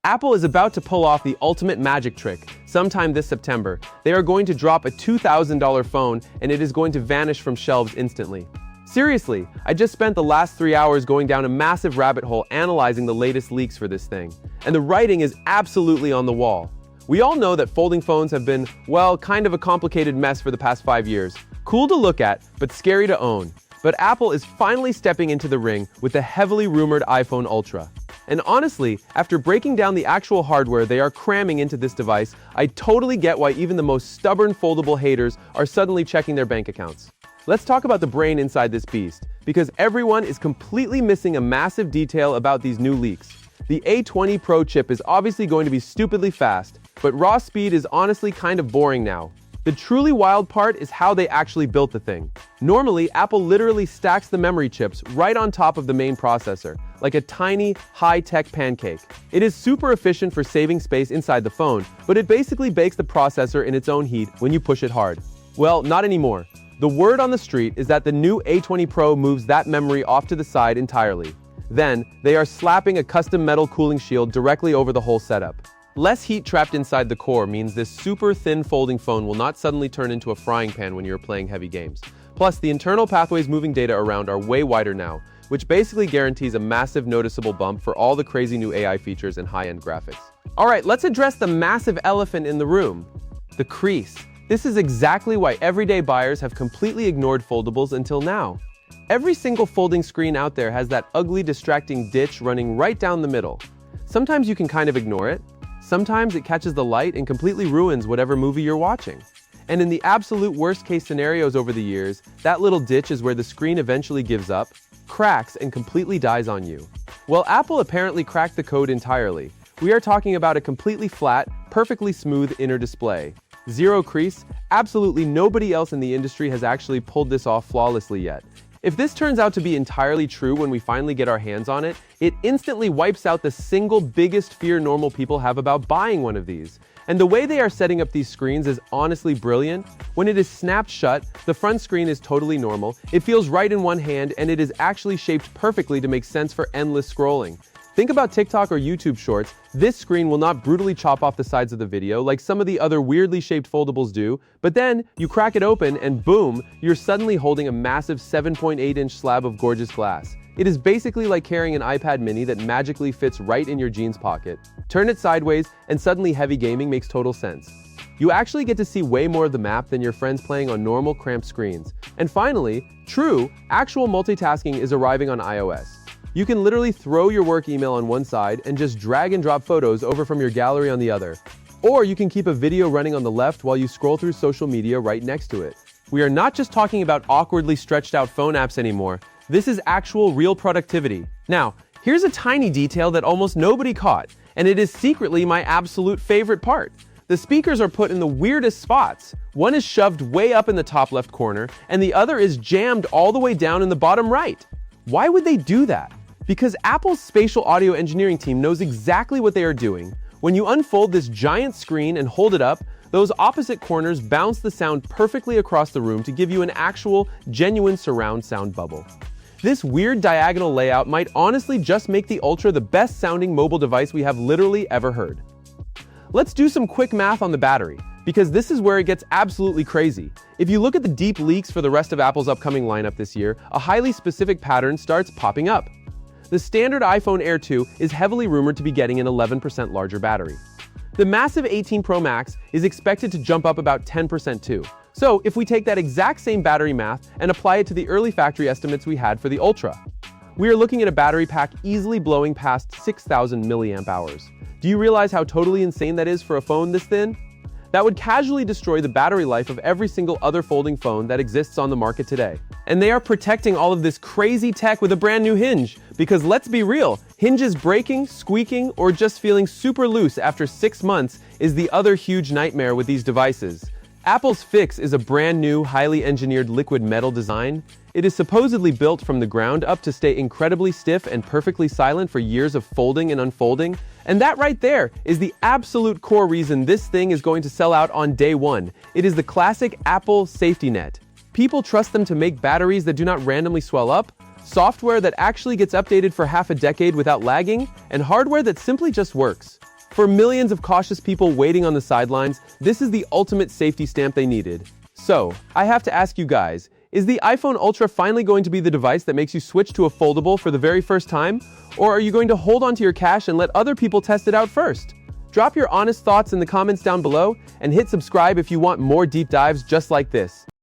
Apple is about to pull off the ultimate magic trick. Sometime this September, they are going to drop a $2,000 phone and it is going to vanish from shelves instantly. Seriously, I just spent the last 3 hours going down a massive rabbit hole analyzing the latest leaks for this thing. And the writing is absolutely on the wall. We all know that folding phones have been, well, kind of a complicated mess for the past 5 years. Cool to look at, but scary to own. But Apple is finally stepping into the ring with the heavily rumored iPhone Ultra. And honestly, after breaking down the actual hardware they are cramming into this device, I totally get why even the most stubborn foldable haters are suddenly checking their bank accounts. Let's talk about the brain inside this beast, because everyone is completely missing a massive detail about these new leaks. The A20 Pro chip is obviously going to be stupidly fast, but raw speed is honestly kind of boring now. The truly wild part is how they actually built the thing. Normally, Apple literally stacks the memory chips right on top of the main processor, like a tiny, high-tech pancake. It is super efficient for saving space inside the phone, but it basically bakes the processor in its own heat when you push it hard. Well, not anymore. The word on the street is that the new A20 Pro moves that memory off to the side entirely. Then, they are slapping a custom metal cooling shield directly over the whole setup. Less heat trapped inside the core means this super thin folding phone will not suddenly turn into a frying pan when you're playing heavy games. Plus, the internal pathways moving data around are way wider now, which basically guarantees a massive noticeable bump for all the crazy new AI features and high-end graphics. Alright, let's address the massive elephant in the room, the crease. This is exactly why everyday buyers have completely ignored foldables until now. Every single folding screen out there has that ugly, distracting ditch running right down the middle. Sometimes you can kind of ignore it. Sometimes it catches the light and completely ruins whatever movie you're watching. And in the absolute worst-case scenarios over the years, that little ditch is where the screen eventually gives up, cracks, and completely dies on you. Well, Apple apparently cracked the code entirely. We are talking about a completely flat, perfectly smooth inner display. Zero crease, absolutely nobody else in the industry has actually pulled this off flawlessly yet. If this turns out to be entirely true when we finally get our hands on it, it instantly wipes out the single biggest fear normal people have about buying one of these. And the way they are setting up these screens is honestly brilliant. When it is snapped shut, the front screen is totally normal, it feels right in one hand, and it is actually shaped perfectly to make sense for endless scrolling. Think about TikTok or YouTube Shorts. This screen will not brutally chop off the sides of the video like some of the other weirdly shaped foldables do, but then you crack it open and boom, you're suddenly holding a massive 7.8-inch slab of gorgeous glass. It is basically like carrying an iPad mini that magically fits right in your jeans pocket. Turn it sideways and suddenly heavy gaming makes total sense. You actually get to see way more of the map than your friends playing on normal cramped screens. And finally, true, actual multitasking is arriving on iOS. You can literally throw your work email on one side and just drag and drop photos over from your gallery on the other. Or you can keep a video running on the left while you scroll through social media right next to it. We are not just talking about awkwardly stretched out phone apps anymore. This is actual real productivity. Now, here's a tiny detail that almost nobody caught, and it is secretly my absolute favorite part. The speakers are put in the weirdest spots. One is shoved way up in the top left corner, and the other is jammed all the way down in the bottom right. Why would they do that? Because Apple's spatial audio engineering team knows exactly what they are doing. When you unfold this giant screen and hold it up, those opposite corners bounce the sound perfectly across the room to give you an actual, genuine surround sound bubble. This weird diagonal layout might honestly just make the Ultra the best sounding mobile device we have literally ever heard. Let's do some quick math on the battery, because this is where it gets absolutely crazy. If you look at the deep leaks for the rest of Apple's upcoming lineup this year, a highly specific pattern starts popping up. The standard iPhone Air 2 is heavily rumored to be getting an 11% larger battery. The massive 18 Pro Max is expected to jump up about 10% too. So if we take that exact same battery math and apply it to the early factory estimates we had for the Ultra, we are looking at a battery pack easily blowing past 6,000 milliamp hours. Do you realize how totally insane that is for a phone this thin? That would casually destroy the battery life of every single other folding phone that exists on the market today. And they are protecting all of this crazy tech with a brand new hinge. Because let's be real, hinges breaking, squeaking, or just feeling super loose after 6 months is the other huge nightmare with these devices. Apple's fix is a brand new, highly engineered liquid metal design. It is supposedly built from the ground up to stay incredibly stiff and perfectly silent for years of folding and unfolding. And that right there is the absolute core reason this thing is going to sell out on day one. It is the classic Apple safety net. People trust them to make batteries that do not randomly swell up, software that actually gets updated for half a decade without lagging, and hardware that simply just works. For millions of cautious people waiting on the sidelines, this is the ultimate safety stamp they needed. So, I have to ask you guys, is the iPhone Ultra finally going to be the device that makes you switch to a foldable for the very first time? Or are you going to hold on to your cash and let other people test it out first? Drop your honest thoughts in the comments down below and hit subscribe if you want more deep dives just like this.